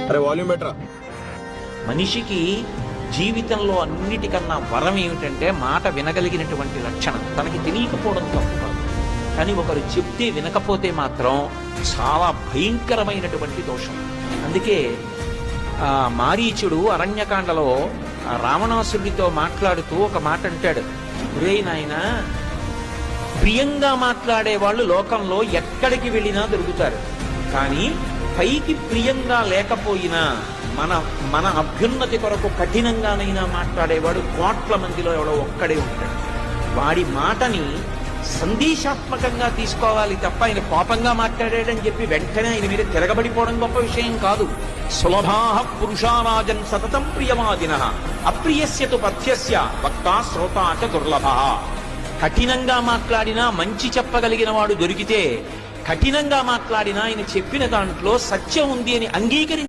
అరే వాల్యూమ్ బెటరా. మనిషికి జీవితంలో అన్నిటికన్నా వరం ఏమిటంటే మాట వినగలిగినటువంటి లక్షణం. తనకి తెలియకపోవడం తప్పు కాదు, కానీ ఒకరు చెప్తే వినకపోతే మాత్రం చాలా భయంకరమైనటువంటి దోషం. అందుకే మారీచుడు అరణ్యకాండలో రావణాసురుడితో మాట్లాడుతూ ఒక మాట అంటాడు, ఒరే నాయనా, ప్రియంగా మాట్లాడే వాళ్ళు లోకంలో ఎక్కడికి వెళ్ళినా దొరుకుతారు, కానీ పైకి ప్రియంగా లేకపోయినా మన మన అభ్యున్నతి కొరకు కఠినంగానైనా మాట్లాడేవాడు కోట్ల మందిలో ఎవడో ఒక్కడే ఉంటాడు. వాడి మాటని సందేశాత్మకంగా తీసుకోవాలి తప్ప ఆయన కోపంగా మాట్లాడాడని చెప్పి వెంటనే ఆయన మీద తిరగబడిపోవడం గొప్ప విషయం కాదు. సులభాః పురుషారాజన్ సతతం ప్రియవాదినః అప్రియస్యతు పథ్యస్య వక్తా శ్రోతా చ దుర్లభః. కఠినంగా మాట్లాడినా మంచి చెప్పగలిగిన వాడు దొరికితే, కఠినంగా మాట్లాడినా ఆయన చెప్పిన దాంట్లో సత్యం ఉంది అని అంగీకరించి